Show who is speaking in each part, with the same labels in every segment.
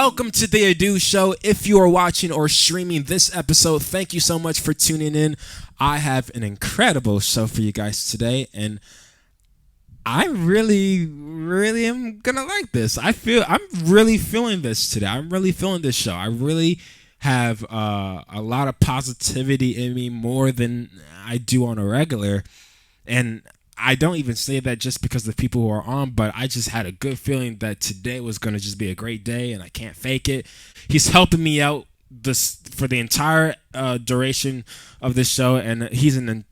Speaker 1: welcome to the THEADUSHOW. If you are watching or streaming this episode, thank you so much for tuning in. I have an incredible show for you guys today, and I really am gonna like this. I'm really feeling this today. I'm really feeling this show. I really have a lot of positivity in me, more than I do on a regular, and I don't even say that just because of the people who are on, but I just had a good feeling that today was going to just be a great day, and I can't fake it. He's helping me out this for the entire duration of this show, and he's an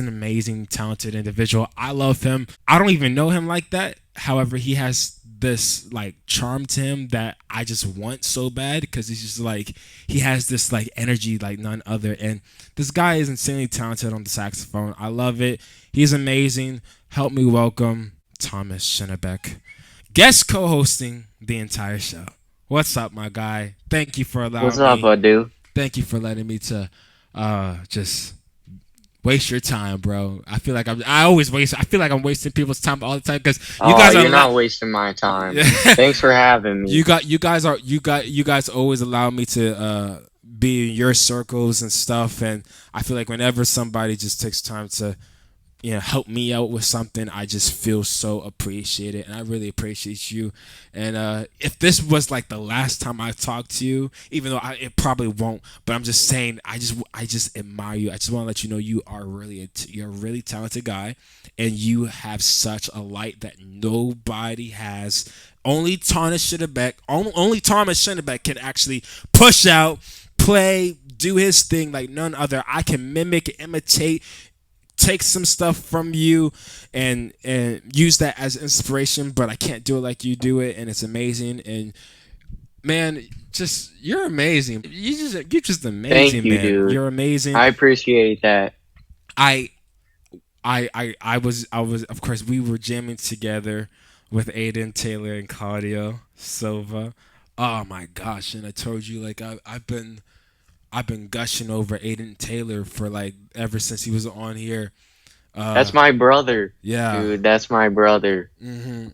Speaker 1: amazing, talented individual. I love him. I don't even know him like that. However, he has this like charm to him that I just want so bad, because he's just like, he has this like energy like none other, and this guy is insanely talented on the saxophone. I love it. He's amazing. Help me welcome Thomas SCHINABECK, guest co-hosting the entire show. What's up, my guy? Thank you for allowing
Speaker 2: What's up, dude?
Speaker 1: Thank you for letting me to just waste your time, bro. I feel like I feel like I'm wasting people's time all the time, because you guys are
Speaker 2: you're not wasting my time. Thanks for having me.
Speaker 1: You guys always allow me to be in your circles and stuff, and I feel like whenever somebody just takes time to help me out with something, I just feel so appreciated, and I really appreciate you. And if this was like the last time I talked to you, even though it probably won't, but I'm just saying, I just admire you. I just want to let you know you are you're a really talented guy, and you have such a light that nobody has. Only Thomas SCHINABECK can actually push out, play, do his thing like none other. I can mimic, imitate, take some stuff from you and use that as inspiration, but I can't do it like you do it, and it's amazing. And man, you're amazing. You're just amazing.
Speaker 2: Thank you,
Speaker 1: man.
Speaker 2: dude.
Speaker 1: You're amazing.
Speaker 2: I appreciate that.
Speaker 1: I was of course, we were jamming together with Aiden, Taylor, and Claudio Silva. Oh my gosh. And I told you, like, I've been gushing over Aiden Taylor for like ever since he was on here.
Speaker 2: That's my brother.
Speaker 1: Yeah,
Speaker 2: dude, that's my brother.
Speaker 1: And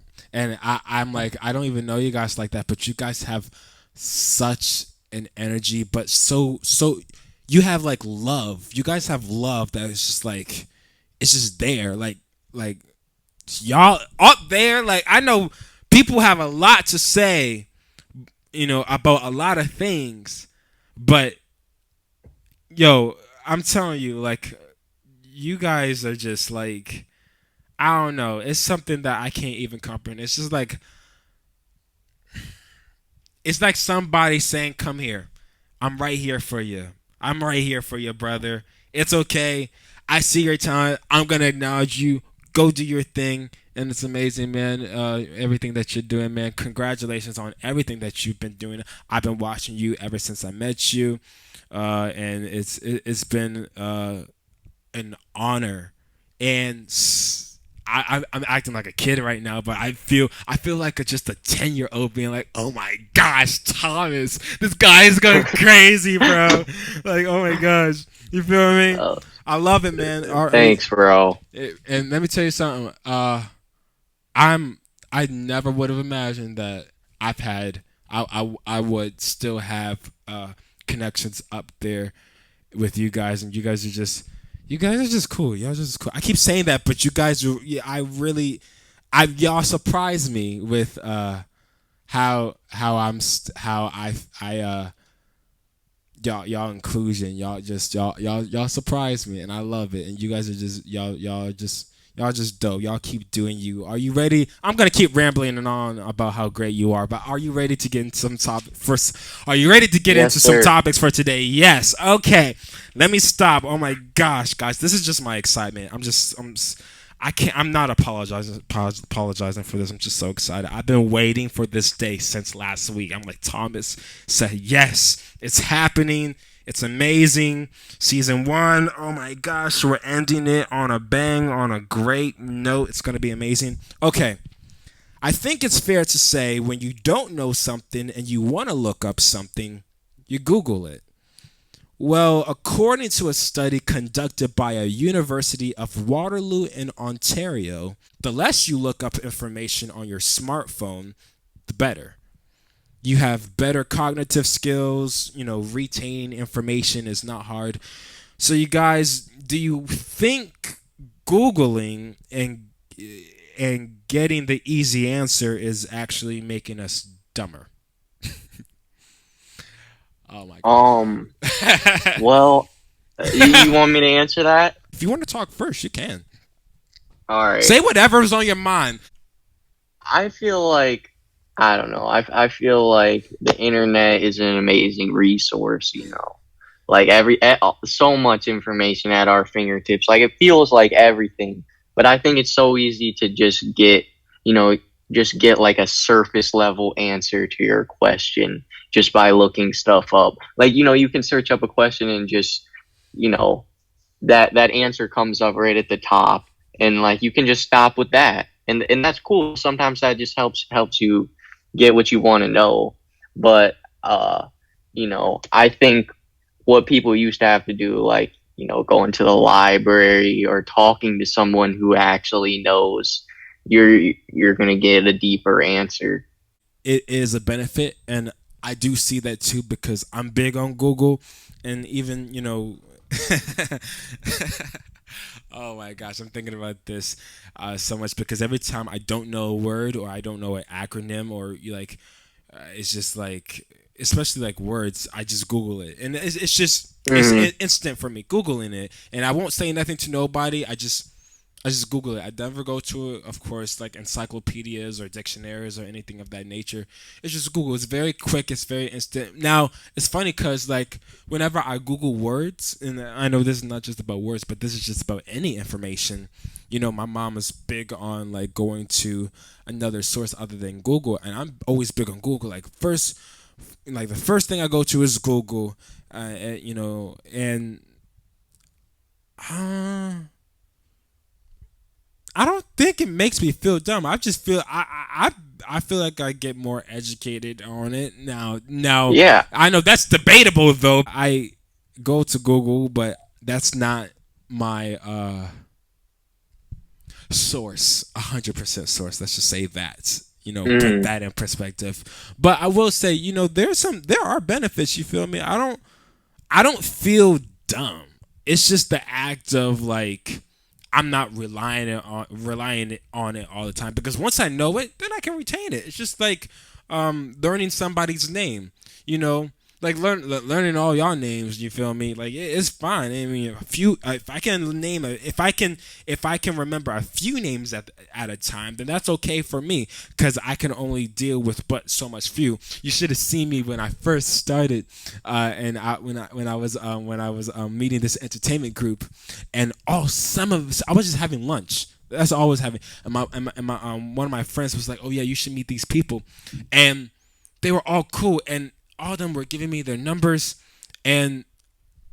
Speaker 1: I'm like, I don't even know you guys like that, but you guys have such an energy, but so you have like love. You guys have love that is just like, it's just there. Like y'all up there. Like, I know people have a lot to say, about a lot of things, but yo, I'm telling you, like, you guys are just like, I don't know. It's something that I can't even comprehend. It's just like, it's like somebody saying, "Come here. I'm right here for you. I'm right here for you, brother. It's okay. I see your talent. I'm gonna acknowledge you. Go do your thing." And it's amazing, man. Everything that you're doing, man. Congratulations on everything that you've been doing. I've been watching you ever since I met you. And it's been an honor, and I'm acting like a kid right now, but I feel like just a 10-year-old being like, "Oh my gosh, Thomas, this guy is going crazy, bro!" Like, oh my gosh, you feel me? I love it, man.
Speaker 2: Thanks, bro.
Speaker 1: And let me tell you something. I never would have imagined that I would still have connections up there with you guys, and you guys are just cool. Y'all just cool. I keep saying that, but you guys are, y'all surprise me with y'all inclusion. Y'all surprise me, and I love it. And you guys are just y'all just dope. Y'all keep doing you. Are you ready? I'm gonna keep rambling on about how great you are, but are you ready to get into some topics? Are you ready to get into some topics for today? Yes. Okay. Let me stop. Oh my gosh, guys, this is just my excitement. I'm not apologizing for this. I'm just so excited. I've been waiting for this day since last week. I'm like, Thomas said, yes, it's happening. It's amazing. Season 1, oh my gosh, we're ending it on a bang, on a great note. It's going to be amazing. Okay, I think it's fair to say when you don't know something and you want to look up something, you Google it. Well, according to a study conducted by a University of Waterloo in Ontario, the less you look up information on your smartphone, the better. You have better cognitive skills. Retaining information is not hard. So, you guys, do you think Googling and getting the easy answer is actually making us dumber? Oh my
Speaker 2: Um,
Speaker 1: god.
Speaker 2: well, you want me to answer that?
Speaker 1: If you want to talk first, you can.
Speaker 2: All right.
Speaker 1: Say whatever's on your mind.
Speaker 2: I feel like I don't know. I feel like the internet is an amazing resource. Like so much information at our fingertips. Like it feels like everything, but I think it's so easy to you know, just get like a surface level answer to your question just by looking stuff up. Like you can search up a question and just you know that answer comes up right at the top, and like you can just stop with that, and that's cool. Sometimes that just helps you get what you want to know. But I think what people used to have to do, like going to the library or talking to someone who actually knows, you're gonna get a deeper answer.
Speaker 1: It is a benefit, and I do see that too because I'm big on Google, and even oh my gosh, I'm thinking about this so much because every time I don't know a word or I don't know an acronym or it's just like, especially like words, I just Google it, and it's just it's
Speaker 2: Hmm.
Speaker 1: instant for me Googling it, and I won't say nothing to nobody. I just Google it. I never go to, of course, like encyclopedias or dictionaries or anything of that nature. It's just Google. It's very quick. It's very instant. Now, it's funny because, like, whenever I Google words, and I know this is not just about words, but this is just about any information. My mom is big on, like, going to another source other than Google, and I'm always big on Google. Like, the first thing I go to is Google, and. Uh, I don't think it makes me feel dumb. I just feel I feel like I get more educated on it now. Now
Speaker 2: Yeah.
Speaker 1: I know that's debatable though. I go to Google, but that's not my source, 100% source. Let's just say that. Put
Speaker 2: Hmm.
Speaker 1: that in perspective. But I will say, there are benefits. You feel me? I don't feel dumb. It's just the act of like I'm not relying on it all the time because once I know it, then I can retain it. It's just like learning somebody's name, you know, like learning all y'all names. You feel me? Like it's fine. I mean, a few. If I can name if I can remember a few names at a time, then that's okay for me because I can only deal with but so much few. You should have seen me when I first started, and when I was meeting this entertainment group, and some of us, I was just having lunch. That's all I was having. And one of my friends was like, "Oh yeah, you should meet these people," and they were all cool, and all of them were giving me their numbers, and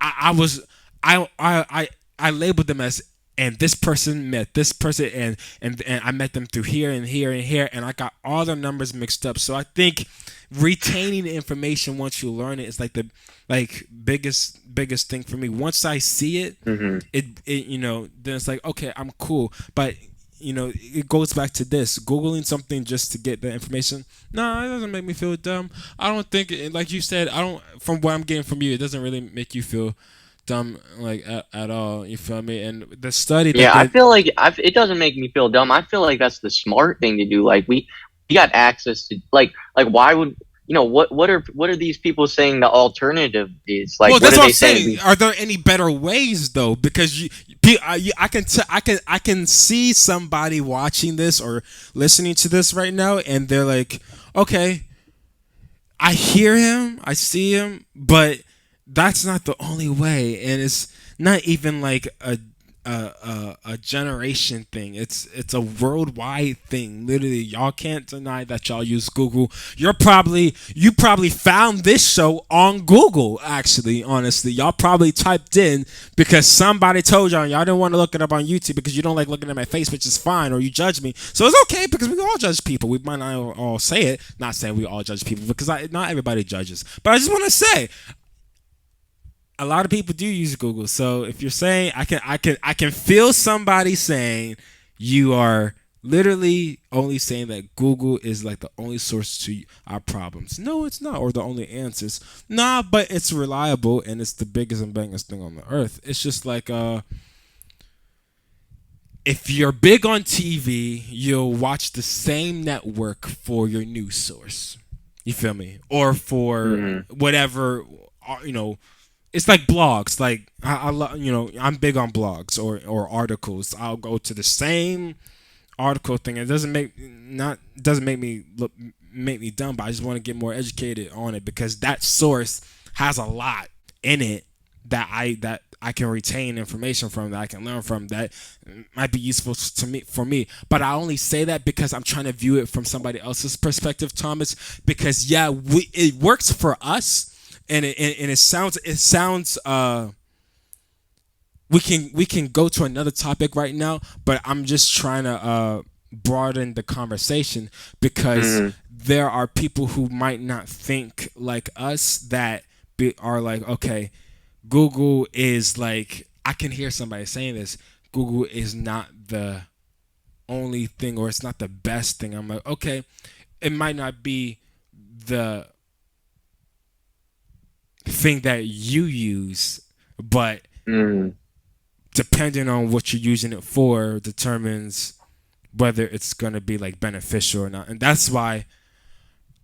Speaker 1: I was I labeled them as, and this person met this person, and I met them through here and here and here, and I got all their numbers mixed up. So I think retaining the information once you learn it is like the biggest thing for me. Once I see it,
Speaker 2: Hmm.
Speaker 1: then it's like, okay, I'm cool. But it goes back to this googling something just to get the information. No, it doesn't make me feel dumb. I don't think like you said, I don't, from what I'm getting from you, it doesn't really make you feel dumb, like at all. You feel me? And the study that
Speaker 2: Yeah, I
Speaker 1: they
Speaker 2: feel like it doesn't make me feel dumb. I feel like that's the smart thing to do. Like we got access to like why would what are these people saying the alternative is? Like
Speaker 1: well,
Speaker 2: what
Speaker 1: that's
Speaker 2: are
Speaker 1: what I'm
Speaker 2: they saying?
Speaker 1: saying. Are there any better ways though? Because I can see somebody watching this or listening to this right now, and they're like, okay, I hear him, I see him, but that's not the only way, and it's not even like a generation thing. It's a worldwide thing. Literally, y'all can't deny that y'all use Google. You probably found this show on Google. Actually, honestly, y'all probably typed in because somebody told y'all didn't want to look it up on YouTube because you don't like looking at my face, which is fine, or you judge me. So it's okay because we all judge people. We might not all say it. Not saying we all judge people because not everybody judges. But I just want to say a lot of people do use Google. So if you're saying I can feel somebody saying you are literally only saying that Google is like the only source to our problems. No, it's not, or the only answers. Nah, but it's reliable and it's the biggest and bangest thing on the earth. It's just like if you're big on TV, you'll watch the same network for your news source. You feel me? Or for
Speaker 2: Mm-hmm.
Speaker 1: whatever, it's like blogs. Like I love, I'm big on blogs or articles. I'll go to the same article thing. It doesn't make me dumb, but I just want to get more educated on it because that source has a lot in it that I can retain information from, that I can learn from, that might be useful to me for me. But I only say that because I'm trying to view it from somebody else's perspective, Thomas. Because yeah, it works for us, and it sounds we can go to another topic right now, but I'm just trying to broaden the conversation because
Speaker 2: Mm-hmm.
Speaker 1: there are people who might not think like us that are like, okay, Google is like, I can hear somebody saying this. Google is not the only thing, or it's not the best thing. I'm like, okay, it might not be the thing that you use, but
Speaker 2: Mm-hmm.
Speaker 1: depending on what you're using it for determines whether it's gonna be like beneficial or not. And that's why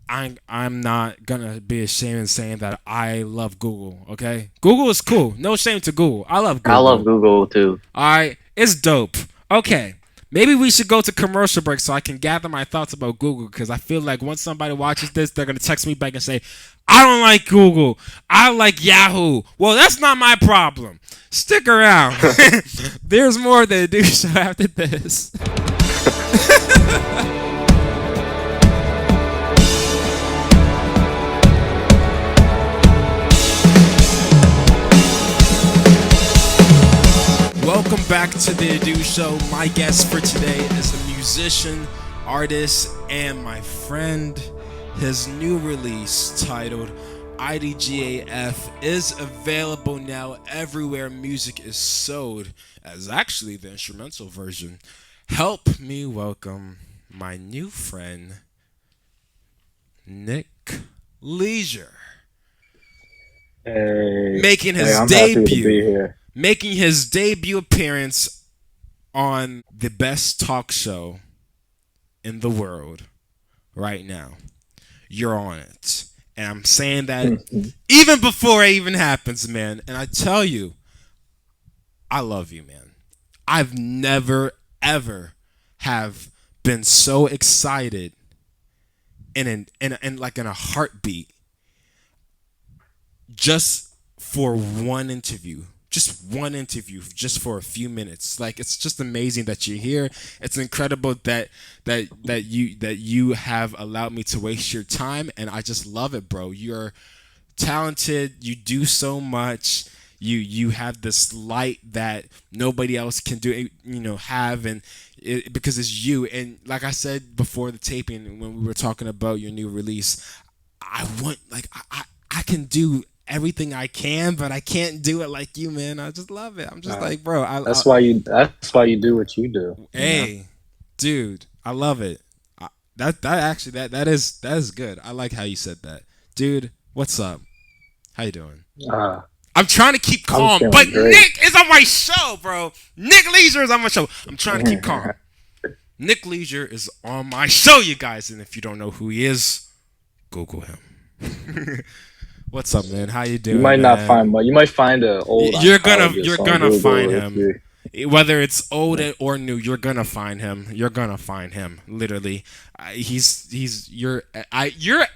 Speaker 1: I'm not gonna be ashamed in saying that I love Google. Okay, Google is cool. No shame to Google. I love
Speaker 2: I love
Speaker 1: Google.
Speaker 2: Google too.
Speaker 1: All right, it's dope. Okay, maybe we should go to commercial break so I can gather my thoughts about Google, because I feel like once somebody watches this, they're gonna text me back and say, "I don't like Google. I like Yahoo." Well, that's not my problem. Stick around. There's more to do show after this. Welcome back to the Adu Show. My guest for today is a musician, artist, and my friend. His new release, titled IDGAF, is available now everywhere music is sold, as actually the instrumental version. Help me welcome my new friend, Nick Leisure,
Speaker 3: Hey,
Speaker 1: making
Speaker 3: hey,
Speaker 1: his
Speaker 3: I'm happy to be
Speaker 1: debut.
Speaker 3: here.
Speaker 1: Making his debut appearance on the best talk show in the world right now. You're on it. And I'm saying that even before it even happens, man. And I tell you, I love you, man. I've never, ever have been so excited in like in a heartbeat just for one interview. Just one interview, just for a few minutes. Like, it's just amazing that you're here. It's incredible that you have allowed me to waste your time, and I just love it, bro. You're talented. You do so much. You have this light that nobody else can do. Have, and because it's you. And like I said before the taping, when we were talking about your new release, I want, like, I can do everything I can, but I can't do it like you, man. I just love it. I'm just
Speaker 3: Uh,
Speaker 1: like, bro,
Speaker 3: that's why you do what you do.
Speaker 1: hey, dude, I love it. That is good. I like how you said that, dude. What's up? How you doing?
Speaker 3: Uh,
Speaker 1: I'm trying to keep
Speaker 3: I'm
Speaker 1: calm, but
Speaker 3: feeling great.
Speaker 1: Nick is on my show, bro. Nick Leisure is on my show. I'm trying to keep calm. Nick Leisure is on my show, you guys, and if you don't know who he is, Google him. What's up, man? How you
Speaker 3: You
Speaker 1: doing,
Speaker 3: might not
Speaker 1: man?
Speaker 3: find, but you might find an old
Speaker 1: You're
Speaker 3: oncologist on
Speaker 1: gonna find
Speaker 3: Google if
Speaker 1: him.
Speaker 3: you.
Speaker 1: Whether it's old or new, you're gonna find him. You're gonna find him. Literally, you're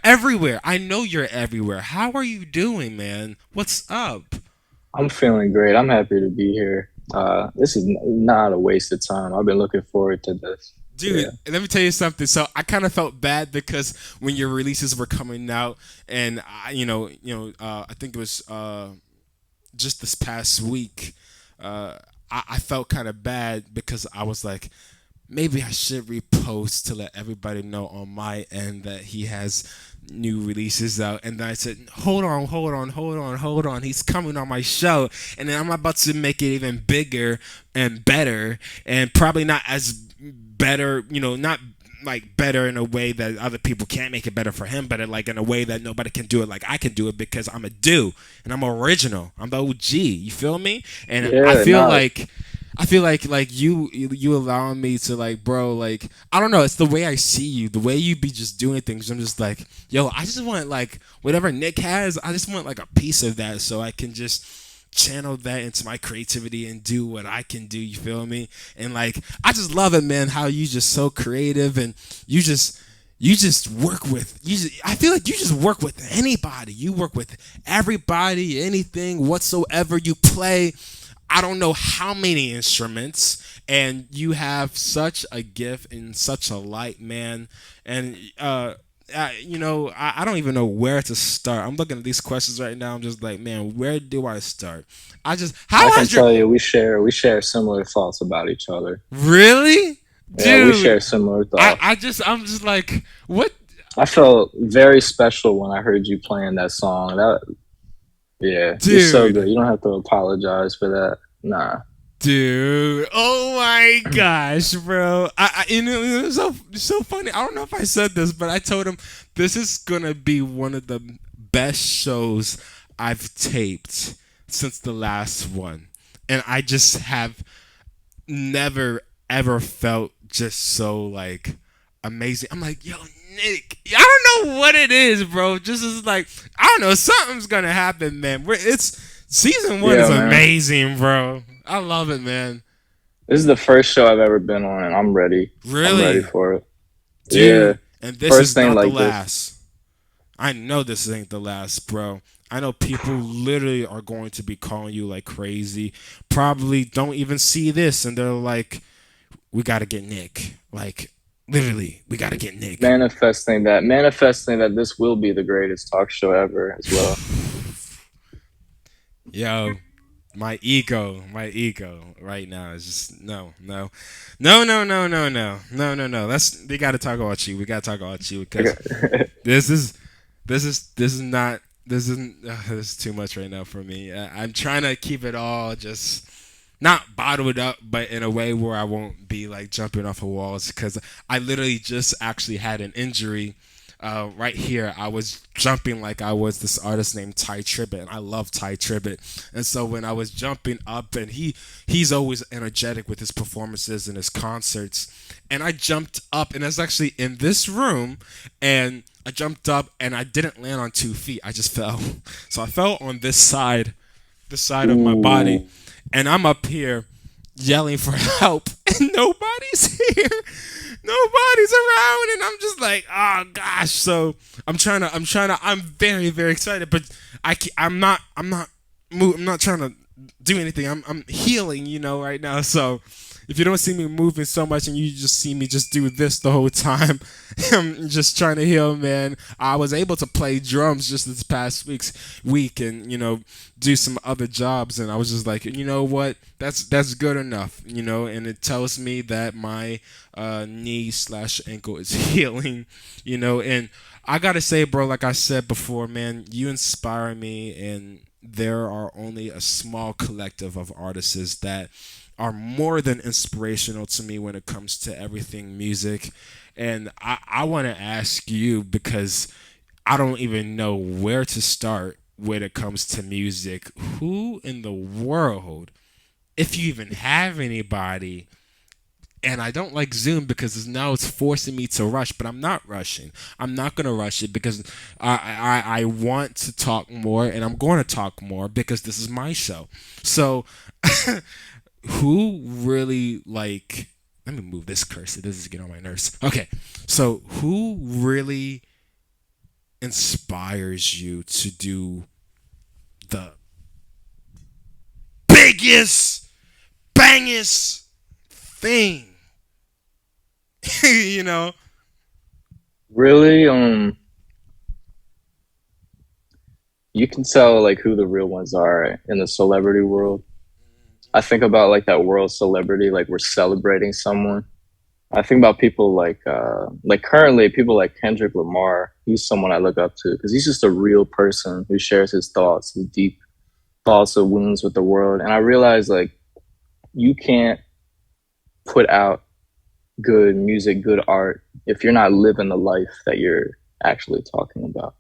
Speaker 1: everywhere. I know you're everywhere. How are you doing, man? What's up,
Speaker 3: I'm feeling great. I'm happy to be here. This is not a waste of time. I've been looking forward to this.
Speaker 1: dude?
Speaker 3: Yeah.
Speaker 1: Let me tell you something. So I kind of felt bad because when your releases were coming out, and I think it was just this past week. I felt kind of bad because I was like, maybe I should repost to let everybody know on my end that he has new releases out. And then I said, hold on, hold on, hold on, hold on. He's coming on my show. And then I'm about to make it even bigger and better, and probably not as better, not like better in a way that other people can't make it better for him, but like in a way that nobody can do it like I can do it, because I'm a do and I'm original. I'm the OG. You feel me? And I
Speaker 3: Yeah,
Speaker 1: feel
Speaker 3: no,
Speaker 1: like you allowing me to, like, bro, like, I don't know, it's the way I see you, the way you be just doing things. I'm just like, yo, I just want, like, whatever Nick has, I just want like a piece of that so I can just channel that into my creativity and do what I can do. You feel me? And like, I just love it, man, how you just so creative, and you just work with I feel like you just work with anybody. You work with everybody, anything whatsoever. You play I don't know how many instruments, and you have such a gift and such a light, man. And I don't even know where to start. I'm looking at these questions right now. I'm just like, man, where do I start?
Speaker 3: I
Speaker 1: How
Speaker 3: can
Speaker 1: has your
Speaker 3: tell you, we share similar thoughts about each other.
Speaker 1: really,
Speaker 3: Yeah, we
Speaker 1: dude?
Speaker 3: share similar thoughts.
Speaker 1: I'm just like, what,
Speaker 3: I felt very special when I heard you playing that song. Yeah, you're so
Speaker 1: dude?
Speaker 3: good. You don't have to apologize for that. Nah.
Speaker 1: Dude, oh my gosh, bro! It was so funny. I don't know if I said this, but I told him this is gonna be one of the best shows I've taped since the last one, and I just have never ever felt just so, like, amazing. I'm like, yo, Nick, I don't know what it is, bro. Just is like, I don't know, something's gonna happen, man. It's season one is
Speaker 3: Yeah, man.
Speaker 1: amazing, bro. I love it, man.
Speaker 3: This is the first show I've ever been on, and I'm ready. I'm ready
Speaker 1: Really,
Speaker 3: for it. Yeah.
Speaker 1: dude. And this
Speaker 3: First
Speaker 1: is
Speaker 3: thing
Speaker 1: not the
Speaker 3: like this.
Speaker 1: last. I know this ain't the last, bro. I know people literally are going to be calling you like crazy. Probably don't even see this, and they're like, we got to get Nick. Like, literally, we got to get Nick.
Speaker 3: Manifesting that this will be the greatest talk show ever as well.
Speaker 1: Yo, my ego right now is just no. We got to talk about you. We got to talk about you, because this is this is not this isn't this is too much right now for me. I'm trying to keep it all just not bottled up, but in a way where I won't be like jumping off of walls, because I literally just actually had an injury. Right here, I was jumping like I was this artist named Ty Tribbett, and I love Ty Tribbett. And so when I was jumping up, and he's always energetic with his performances and his concerts, and I jumped up, and it's actually in this room, and I jumped up, and I didn't land on 2 feet. I just fell. So I fell on this side of my body,
Speaker 3: Ooh.
Speaker 1: and I'm up here yelling for help, and nobody's here. Nobody's around, and I'm just like, oh gosh. So I'm very, very excited, but I'm not trying to do anything. I'm healing, right now. So if you don't see me moving so much, and you just see me just do this the whole time, I'm just trying to heal, man. I was able to play drums just this past week, and do some other jobs, and I was just like, you know what, that's good enough, and it tells me that my knee/ankle is healing, and I gotta say, bro, like I said before, man, you inspire me, and there are only a small collective of artists that are more than inspirational to me when it comes to everything music. And I want to ask you, because I don't even know where to start when it comes to music. Who in the world, if you even have anybody, and I don't like Zoom because now it's forcing me to rush, but I'm not rushing. I'm not going to rush it, because I want to talk more, and I'm going to talk more because this is my show. So who really, like, let me move this cursor. This is getting on my nerves. Okay. So who really inspires you to do the biggest, bangest thing? you know?
Speaker 3: Really, you can tell like who the real ones are in the celebrity world. I think about like that world celebrity, like we're celebrating someone. I think about people like currently people like Kendrick Lamar. He's someone I look up to because he's just a real person who shares his thoughts, his deep thoughts of wounds with the world. And I realize like you can't put out good music, good art, if you're not living the life that you're actually talking about.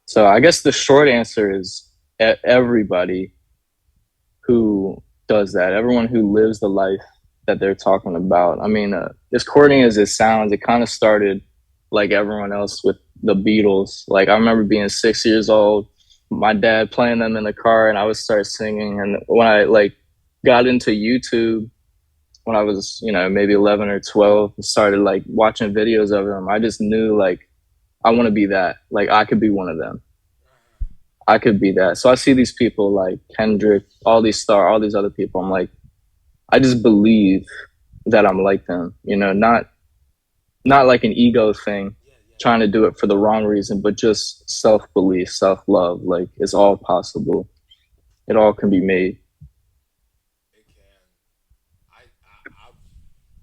Speaker 3: So I guess the short answer is everybody who does that, everyone who lives the life that they're talking about. I mean, as corny as it sounds, it kind of started like everyone else with the Beatles. Like I remember being 6 years old, my dad playing them in the car, and I would start singing. And when I like got into YouTube, when I was, maybe 11 or 12, and started like watching videos of them, I just knew like I want to be that. Like I could be one of them. I could be that. So I see these people like Kendrick, all these other people. I'm like, I just believe that I'm like them, not like an ego thing, trying to do it for the wrong reason, but just self-belief, self-love. Like it's all possible. It all can be made.
Speaker 1: It can.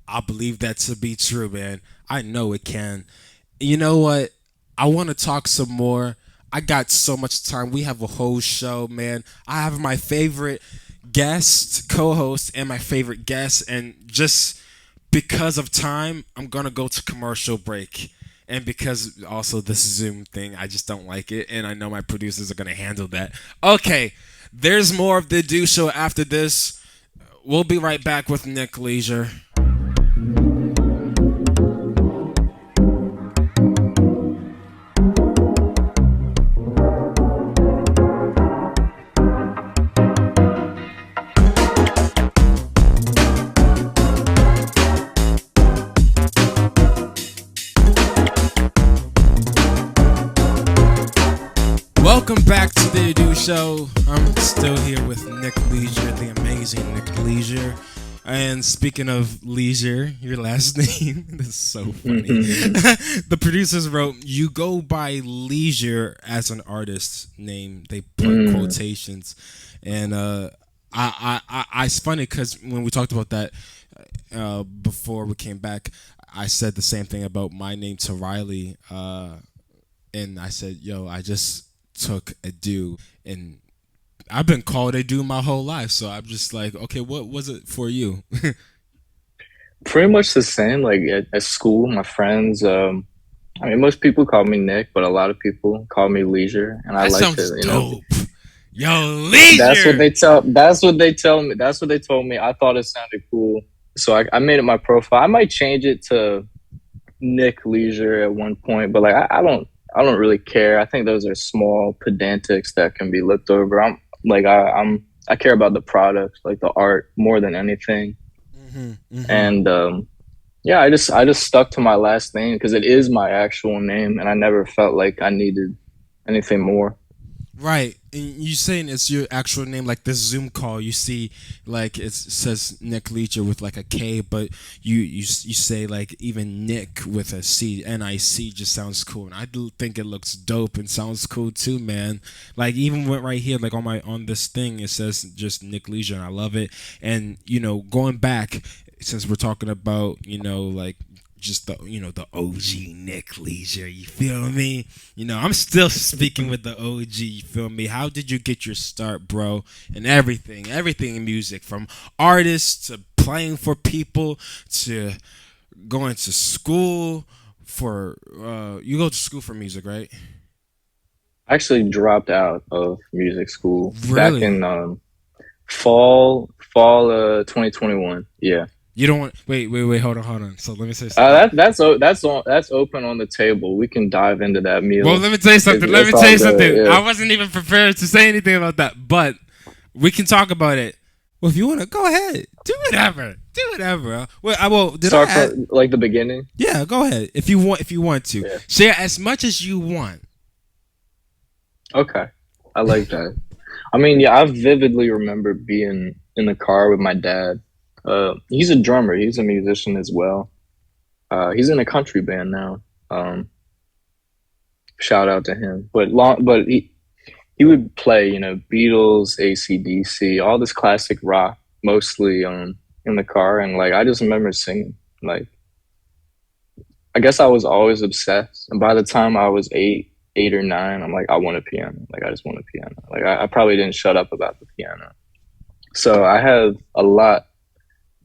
Speaker 1: I believe that to be true, man. I know it can. You know what? I want to talk some more. I got so much time. We have a whole show, man. I have my favorite guest, co-host, and my favorite guest, and just because of time, I'm gonna go to commercial break. And because also this Zoom thing, I just don't like it, and I know my producers are gonna handle that. Okay, there's more of the Do Show after this. We'll be right back with Nick Leisure. Welcome back to the Do Show. I'm still here with Nick Leisure, the amazing Nick Leisure. And speaking of Leisure, your last name, this is so funny. The producers wrote, you go by Leisure as an artist name. They put quotations. And it's funny because when we talked about that before we came back, I said the same thing about my name to Riley. And I said, yo, I just took a do, and I've been called a do my whole life, so I'm just like, okay, what was it for you?
Speaker 3: Pretty much the same. Like at school, my friends, I mean, most people call me Nick, but a lot of people call me Leisure, and I
Speaker 1: That
Speaker 3: like
Speaker 1: sounds
Speaker 3: to,
Speaker 1: dope. Yo, Leisure.
Speaker 3: That's what they tell. That's what they tell me. That's what they told me. I thought it sounded cool, so I made it my profile. I might change it to Nick Leisure at one point, but like I don't really care. I think those are small pedantics that can be looked over. I care about the product, like the art, more than anything. And yeah, I just stuck to my last name because it is my actual name, and I never felt like I needed anything more.
Speaker 1: Right. And you saying it's your actual name, like this Zoom call, you see like it says Nick Leisure with like a K, but you say like even Nick with a C, NIC just sounds cool. And I do think it looks dope and sounds cool too, man. Like even went right here, like on this thing, it says just Nick Leisure, and I love it. And going back, since we're talking about, like just the OG Nick Leisure, you feel me? I'm still speaking with the OG, you feel me? How did you get your start, bro? And everything in music, from artists to playing for people to going to school for you go to school for music, right?
Speaker 3: I actually dropped out of music school back
Speaker 1: Really?
Speaker 3: in fall 2021. Yeah.
Speaker 1: You don't want wait, hold on. So let me say something.
Speaker 3: That's open on the table. We can dive into that meal.
Speaker 1: Well, let me tell you something.
Speaker 3: Yeah.
Speaker 1: I wasn't even prepared to say anything about that, but we can talk about it. Well, if you want to, go ahead. Do whatever. Well, did
Speaker 3: Start
Speaker 1: I?
Speaker 3: from like the beginning.
Speaker 1: Yeah, go ahead. If you want to,
Speaker 3: Yeah.
Speaker 1: share as much as you want.
Speaker 3: Okay, I like that. I mean, yeah, I vividly remember being in the car with my dad. He's a drummer. He's a musician as well. He's in a country band now. Shout out to him. But he would play, Beatles, AC/DC, all this classic rock, mostly in the car. And like, I just remember singing. Like, I guess I was always obsessed. And by the time I was eight or nine, I'm like, I want a piano. Like, I just want a piano. Like, I probably didn't shut up about the piano. So I have a lot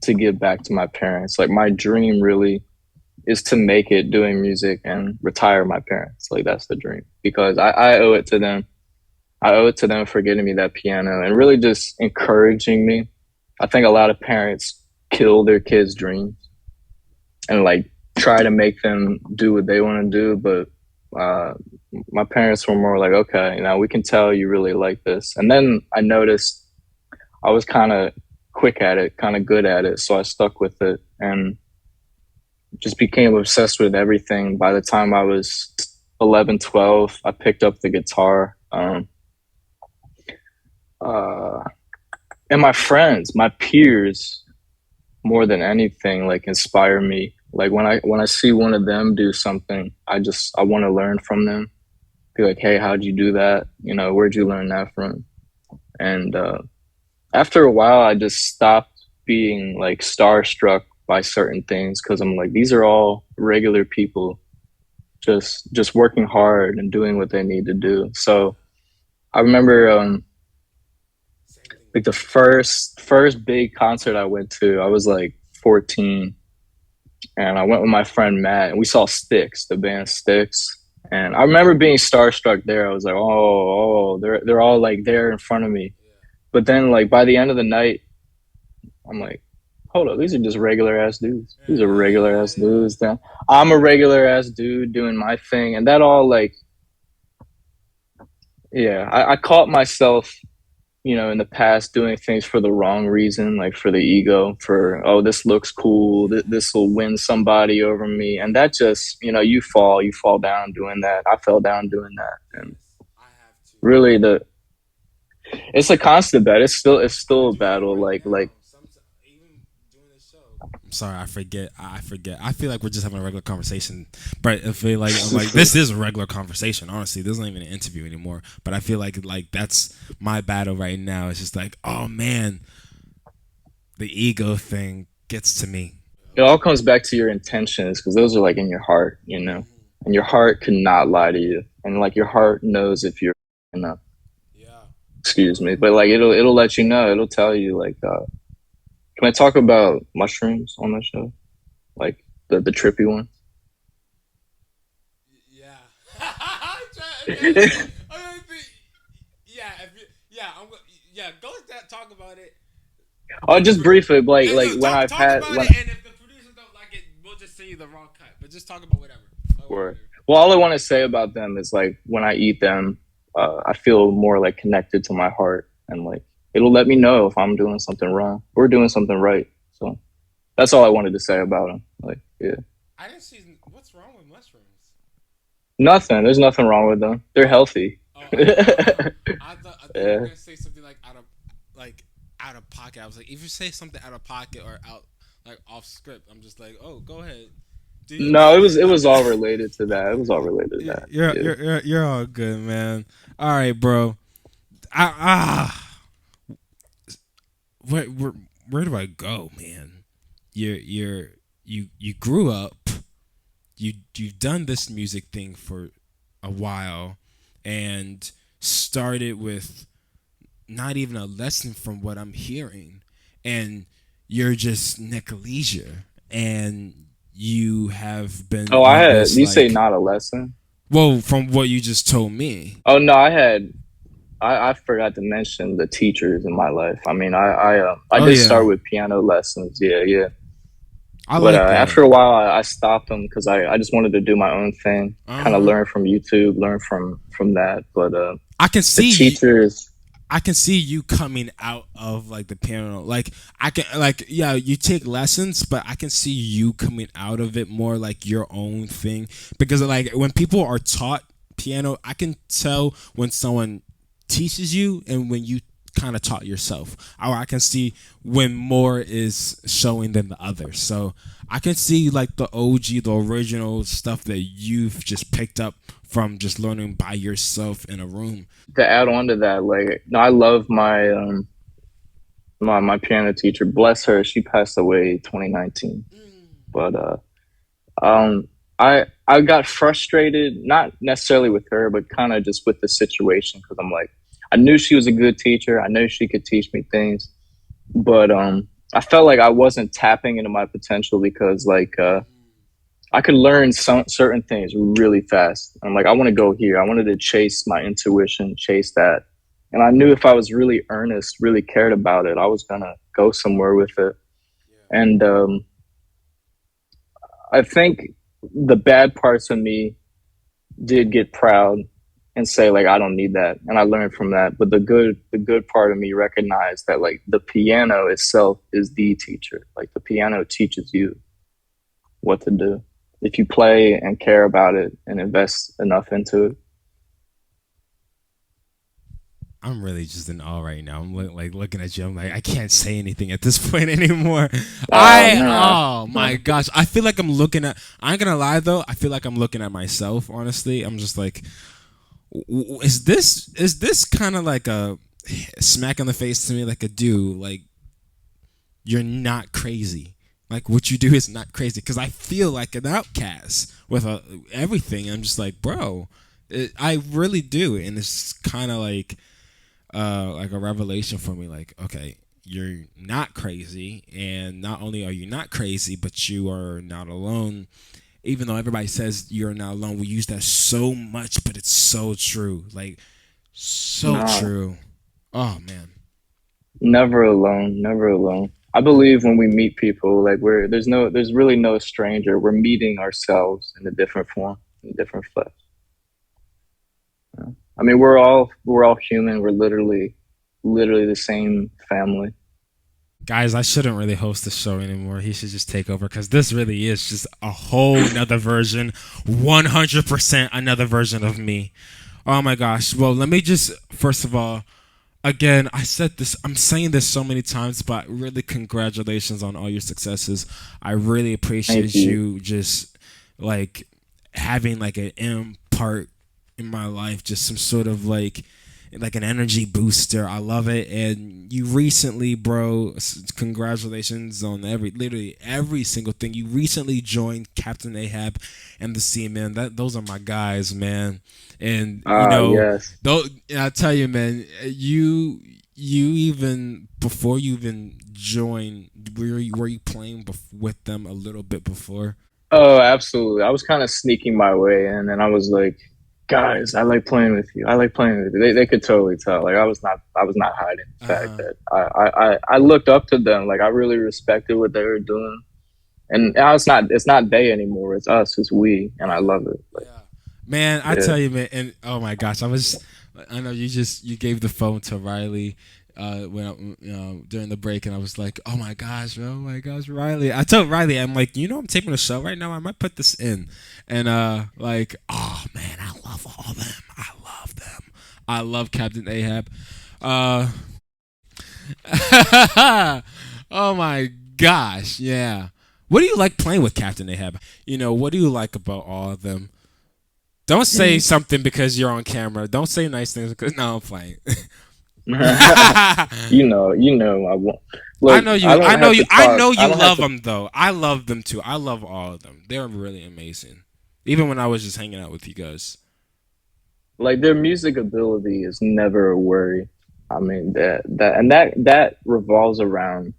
Speaker 3: to give back to my parents. Like my dream really is to make it doing music and retire my parents. Like that's the dream because I owe it to them. I owe it to them for getting me that piano and really just encouraging me. I think a lot of parents kill their kids' dreams and like try to make them do what they want to do. But my parents were more like, okay, now we can tell you really like this. And then I noticed I was kind of quick at it, kind of good at it. So I stuck with it and just became obsessed with everything. By the time I was 11, 12, I picked up the guitar. And my friends, my peers, more than anything, like inspire me. Like when I see one of them do something, I want to learn from them. Be like, hey, how'd you do that? You know, where'd you learn that from? And after a while, I just stopped being like starstruck by certain things because I'm like, these are all regular people, just working hard and doing what they need to do. So I remember like the first big concert I went to, I was like 14, and I went with my friend Matt, and we saw Styx, the band Styx. And I remember being starstruck there. I was like, oh, they're all like there in front of me. But then like by the end of the night, I'm like, hold up, these are just regular ass dudes. These are regular ass dudes. Then I'm a regular ass dude doing my thing, and that all like, yeah, I caught myself, you know, in the past doing things for the wrong reason, like for the ego, for, oh, this looks cool, this will win somebody over me. And that just, you know, you fall down doing that. I fell down doing that. And really it's a constant battle. It's still a battle. Like
Speaker 1: Sorry, I forget. I feel like we're just having a regular conversation, but I feel like I'm like this is a regular conversation. Honestly, this isn't even an interview anymore. But I feel like that's my battle right now. It's just like, oh man, the ego thing gets to me.
Speaker 3: it all comes back to your intentions because those are like in your heart, you know, and your heart cannot lie to you. And like your heart knows if you're enough.
Speaker 1: Yeah.
Speaker 3: Excuse me, but like it'll let you know. It'll tell you like, can I talk about mushrooms on the show? Like the trippy ones?
Speaker 1: Yeah. Yeah. Go with that. Talk about it.
Speaker 3: Oh, just briefly, like when
Speaker 1: talk,
Speaker 3: I've
Speaker 1: talk
Speaker 3: had
Speaker 1: about
Speaker 3: when.
Speaker 1: it, and if the producers don't like it, we'll just send you the raw cut. But just talk about whatever.
Speaker 3: Or, well, all I want to say about them is like when I eat them, I feel more like connected to my heart, and like it'll let me know if I'm doing something wrong or doing something right. So that's all I wanted to say about them. Like, yeah.
Speaker 1: I didn't see what's wrong with mushrooms.
Speaker 3: Nothing. There's nothing wrong with them. They're healthy.
Speaker 1: I thought you were gonna say something like out of pocket. I was like, if you say something out of pocket or out like off script, I'm just like, oh, go ahead.
Speaker 3: No, it was all related to that. It was all related to that.
Speaker 1: You're all good, man. All right, bro. Where do I go, man? You grew up. You've done this music thing for a while, and started with not even a lesson from what I'm hearing, and you're just LEASURE, and you have been.
Speaker 3: Oh, I had. You say not a lesson?
Speaker 1: Well, from what you just told me.
Speaker 3: Oh no, I had. I forgot to mention the teachers in my life. I mean, I did start with piano lessons. Yeah. But after a while, I stopped them because I just wanted to do my own thing, kind of learn from YouTube, learn from that. But
Speaker 1: I can see
Speaker 3: the teachers.
Speaker 1: I can see you coming out of like the piano. Like I can you take lessons, but I can see you coming out of it more like your own thing. Because like when people are taught piano, I can tell when someone teaches you and when you kind of taught yourself. Or I can see when more is showing than the other. So I can see like the OG, the original stuff that you've just picked up from just learning by yourself in a room.
Speaker 3: To add on to that, like, no, I love my my piano teacher. Bless her, she passed away 2019. But I got frustrated, not necessarily with her, but kind of just with the situation because I'm like, I knew she was a good teacher. I knew she could teach me things, but I felt like I wasn't tapping into my potential because like I could learn some certain things really fast. I'm like, I want to go here. I wanted to chase my intuition, chase that. And I knew if I was really earnest, really cared about it, I was gonna go somewhere with it. And I think the bad parts of me did get proud and say like I don't need that, and I learned from that. But the good part of me recognized that like the piano itself is the teacher. Like the piano teaches you what to do if you play and care about it and invest enough into it.
Speaker 1: I'm really just in awe right now. I'm like looking at you. I'm like, I can't say anything at this point anymore.
Speaker 3: Oh no.
Speaker 1: Oh my gosh. I feel like I'm looking at, I ain't gonna lie though. I feel like I'm looking at myself, honestly. I'm just like, is this kind of like a smack in the face to me? Like a dude, like, you're not crazy. Like what you do is not crazy. Cause I feel like an outcast with everything. I'm just like, bro, I really do. And it's kind of like a revelation for me. Like, okay, you're not crazy, and not only are you not crazy, but you are not alone. Even though everybody says you're not alone, we use that so much, but it's so true. Like, so
Speaker 3: No,
Speaker 1: true. Oh man.
Speaker 3: never alone, never alone. I believe when we meet people, like there's really no stranger. We're meeting ourselves in a different form, in a different flesh. Yeah. I mean, we're all human. We're literally the same family.
Speaker 1: Guys, I shouldn't really host the show anymore. He should just take over because this really is just a whole nother version, 100% another version of me. Oh my gosh. Well, let me just, first of all, again, I said this, I'm saying this so many times, but really congratulations on all your successes. I really
Speaker 3: Thank
Speaker 1: appreciate
Speaker 3: you.
Speaker 1: you just like having like an impart in my life, just some sort of like an energy booster. I love it. And you recently, bro, congratulations on literally every single thing. You recently joined Captain Ahab and the Seamen. Those are my guys, man. And
Speaker 3: Yes.
Speaker 1: though I tell you, man, you even before you even joined, were you playing with them a little bit before?
Speaker 3: Oh, absolutely. I was kind of sneaking my way in, and I was like, "Guys, I like playing with you. I like playing with you." They could totally tell. Like I was not hiding the
Speaker 1: Uh
Speaker 3: fact
Speaker 1: huh.
Speaker 3: that I looked up to them. Like I really respected what they were doing. And now it's not they anymore. It's us. It's we, and I love it. Like
Speaker 1: Yeah. Man, I
Speaker 3: yeah.
Speaker 1: tell you, man, and oh my gosh, I know you gave the phone to Riley, when during the break, and I was like, oh my gosh, man, oh my gosh, Riley. I told Riley, I'm like, I'm taping a show right now. I might put this in, and like, oh man, I love all of them. I love them. I love Captain Ahab. Uh, oh my gosh, yeah. What do you like playing with Captain Ahab? What do you like about all of them? Don't say
Speaker 3: Mm.
Speaker 1: something because you're on camera. Don't say nice things because no, I'm playing.
Speaker 3: You know, I won't.
Speaker 1: I
Speaker 3: Look,
Speaker 1: know
Speaker 3: I
Speaker 1: you. I
Speaker 3: don't
Speaker 1: know
Speaker 3: have
Speaker 1: you.
Speaker 3: to
Speaker 1: I
Speaker 3: talk.
Speaker 1: know
Speaker 3: I
Speaker 1: you
Speaker 3: don't have
Speaker 1: love
Speaker 3: to
Speaker 1: them though. I love them too. I love all of them. They're really amazing. Even when I was just hanging out with you guys.
Speaker 3: like their music ability is never a worry. I mean that revolves around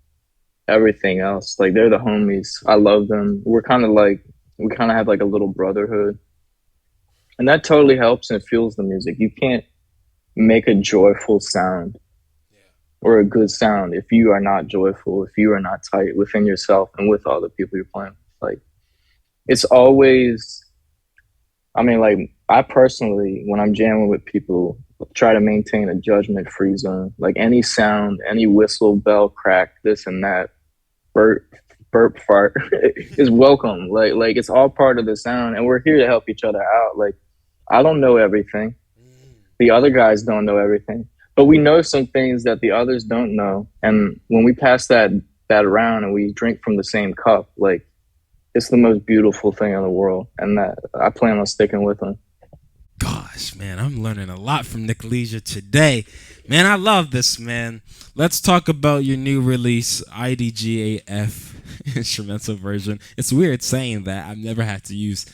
Speaker 3: everything else. Like they're the homies. I love them. We kind of have like a little brotherhood, and that totally helps and fuels the music. You can't make a joyful sound or a good sound if you are not joyful, if you are not tight within yourself and with all the people you're playing with. Like it's always, I mean, like I personally, when I'm jamming with people, try to maintain a judgment free zone. Like any sound, any whistle, bell, crack, this and that, burp, burp, fart is welcome. Like it's all part of the sound, and we're here to help each other out. Like I don't know everything. The other guys don't know everything, but we know some things that the others don't know. And when we pass that around and we drink from the same cup, like it's the most beautiful thing in the world. And that I plan on sticking with them.
Speaker 1: Gosh, man, I'm learning a lot from Nick Leisure today. Man, I love this, man. Let's talk about your new release, IDGAF instrumental version. It's weird saying that. I've used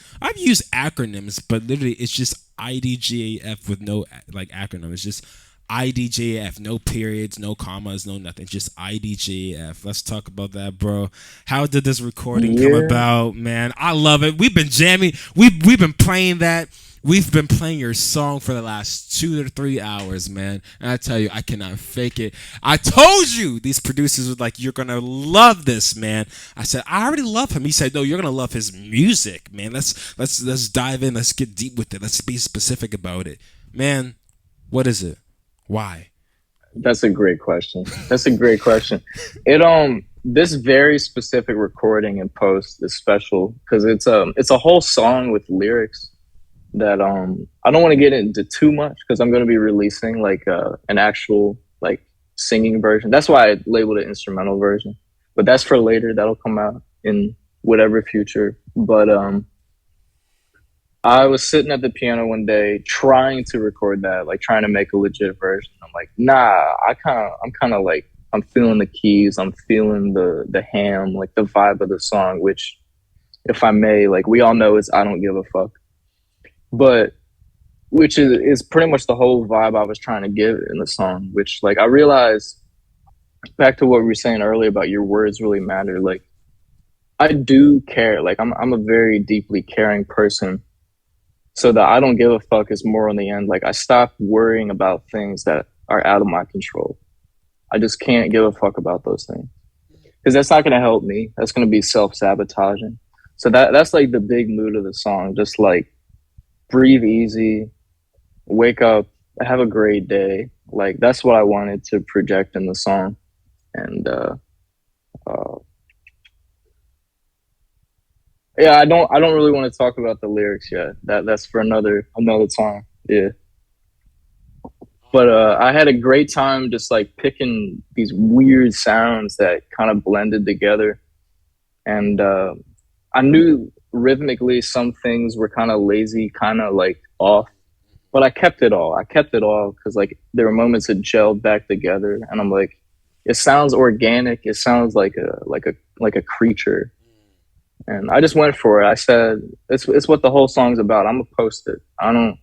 Speaker 1: acronyms, but literally it's just IDGAF with no like acronym. It's just IDJF, no periods, no commas, no nothing, just IDJF. Let's talk about that, bro. How did this recording come
Speaker 3: Yeah,
Speaker 1: about, man? I love it. We've been jamming. We've been playing that. We've been playing your song for the last 2 to 3 hours, man. And I tell you, I cannot fake it. I told you these producers were like, you're gonna love this, man. I said, I already love him. He said, no, you're gonna love his music, man. Let's dive in. Let's get deep with it. Let's be specific about it, man. What is it? Why?
Speaker 3: that's a great question. That's a great question. It this very specific recording and post is special because it's a whole song with lyrics that I don't want to get into too much because I'm going to be releasing like an actual like singing version. That's why I labeled it instrumental version. But that's for later. That'll come out in whatever future. But I was sitting at the piano one day trying to record that, like trying to make a legit version. I'm like, nah, I'm kind of like, I'm feeling the keys, I'm feeling the ham, like the vibe of the song, which, if I may, like we all know is I don't give a fuck. But which is pretty much the whole vibe I was trying to give in the song, which like I realized back to what we were saying earlier about your words really matter. Like I do care. Like I'm a very deeply caring person. So that I don't give a fuck is more on the end. Like I stopped worrying about things that are out of my control. I just can't give a fuck about those things because that's not going to help me. That's going to be self-sabotaging. So that's like the big mood of the song. Just like breathe easy, wake up, have a great day. Like that's what I wanted to project in the song. And yeah, I don't really want to talk about the lyrics yet. That's for another time. Yeah. But I had a great time just like picking these weird sounds that kind of blended together. And I knew rhythmically some things were kind of lazy, kind of like off, but I kept it all. I kept it all because like there were moments that gelled back together, and I'm like, it sounds organic. It sounds like a creature, and I just went for it. I said, it's what the whole song's about. I'm gonna post it. I don't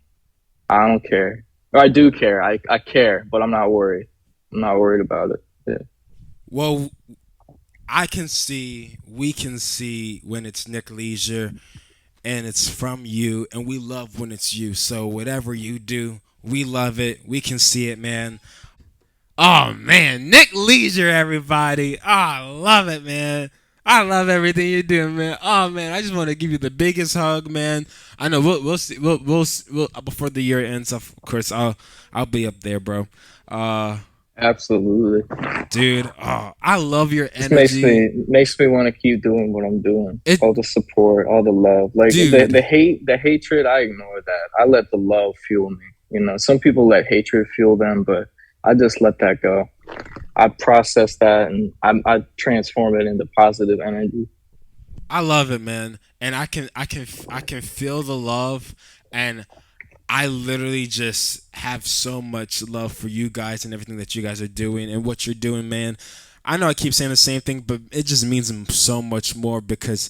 Speaker 3: care. Or I do care. I care, but I'm not worried. I'm not worried about it. Yeah.
Speaker 1: Well, we can see when it's Nick Leisure and it's from you, and we love when it's you. So whatever you do, we love it. We can see it, man. Oh man, Nick Leisure, everybody. Oh, I love it, man. I love everything you're doing, man. Oh man, I just want to give you the biggest hug, man. I know we'll see we'll before the year ends. Of course, I'll be up there, bro.
Speaker 3: Absolutely.
Speaker 1: Dude, oh, I love your
Speaker 3: This
Speaker 1: energy.
Speaker 3: makes me want to keep doing what I'm doing.
Speaker 1: It,
Speaker 3: All the support, all the love, like
Speaker 1: dude,
Speaker 3: the hatred. I ignore that. I let the love fuel me. You know, some people let hatred fuel them, but I just let that go. I process that and I transform it into positive energy.
Speaker 1: I love it, man, and I can feel the love, and I literally just have so much love for you guys and everything that you guys are doing and what you're doing, man. I know I keep saying the same thing, but it just means so much more because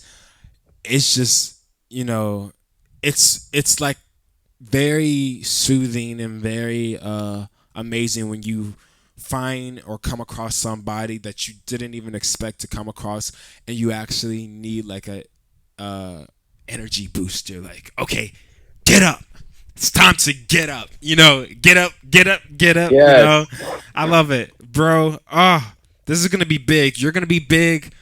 Speaker 1: it's just, it's like very soothing and very amazing when you find or come across somebody that you didn't even expect to come across, and you actually need like a energy booster. Like, okay, get up. It's time to get up. Get up, get up, get up.
Speaker 3: Yes.
Speaker 1: I love it, bro. Oh, this is gonna be big. You're gonna be big.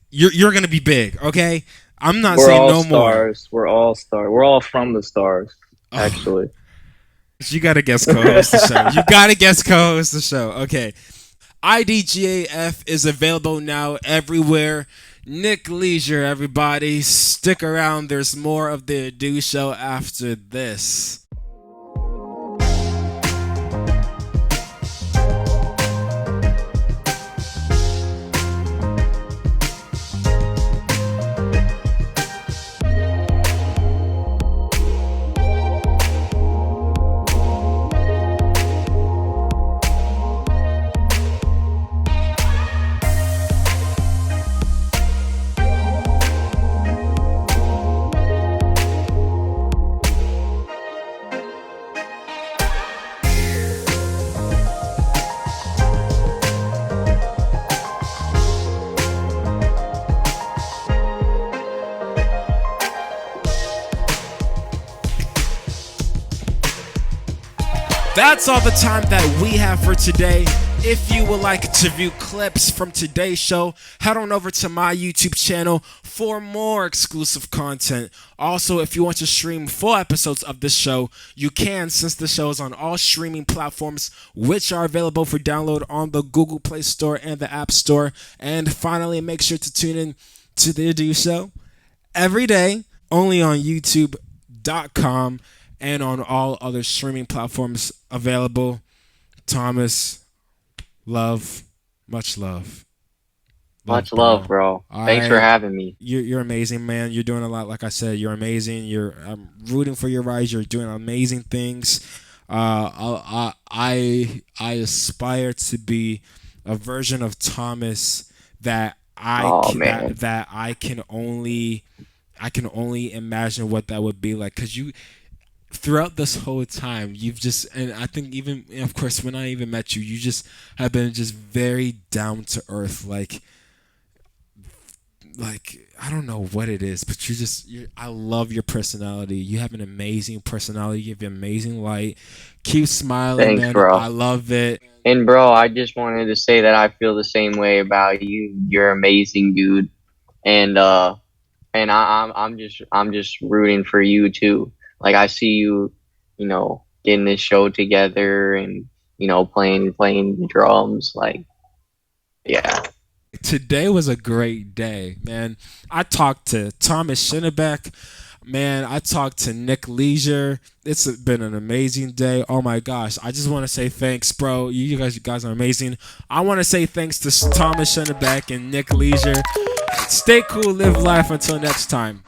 Speaker 1: You're gonna be big. Okay, I'm not
Speaker 3: We're
Speaker 1: saying
Speaker 3: all
Speaker 1: no
Speaker 3: stars. We're all stars. We're all from the stars,
Speaker 1: more.
Speaker 3: actually.
Speaker 1: You gotta guess co-host the show. You gotta guess co-host the show. Okay. IDGAF is available now everywhere. Nick Leisure, everybody. Stick around. There's more of the Do Show after this. That's all the time that we have for today. If you would like to view clips from today's show, head on over to my YouTube channel for more exclusive content. Also, if you want to stream full episodes of this show, you can, since the show is on all streaming platforms, which are available for download on the Google Play Store and the App Store. And finally, make sure to tune in to The THEADUSHOW every day, only on YouTube.com and on all other streaming platforms available. Thomas, love, much love.
Speaker 2: Much love, bro. Thanks for having me.
Speaker 1: You're amazing, man. You're doing a lot. Like I said, you're amazing. I'm rooting for your rise. You're doing amazing things. I aspire to be a version of Thomas that I can only imagine what that would be like. Cause you, throughout this whole time, you've just, and I think even, of course, when I even met you, you just have been just very down to earth. Like I don't know what it is, but I love your personality. You have an amazing personality. You have an amazing light. Keep smiling,
Speaker 2: Thanks,
Speaker 1: man.
Speaker 2: bro.
Speaker 1: I love it.
Speaker 2: And bro, I just wanted to say that I feel the same way about you. You're amazing, dude. And I'm just rooting for you too. Like I see you, getting this show together and playing the drums. Like, yeah.
Speaker 1: Today was a great day, man. I talked to Thomas SCHINABECK. Man, I talked to Nick LEASURE. It's been an amazing day. Oh my gosh. I just want to say thanks, bro. You guys are amazing. I want to say thanks to Thomas SCHINABECK and Nick LEASURE. Stay cool, live life. Until next time.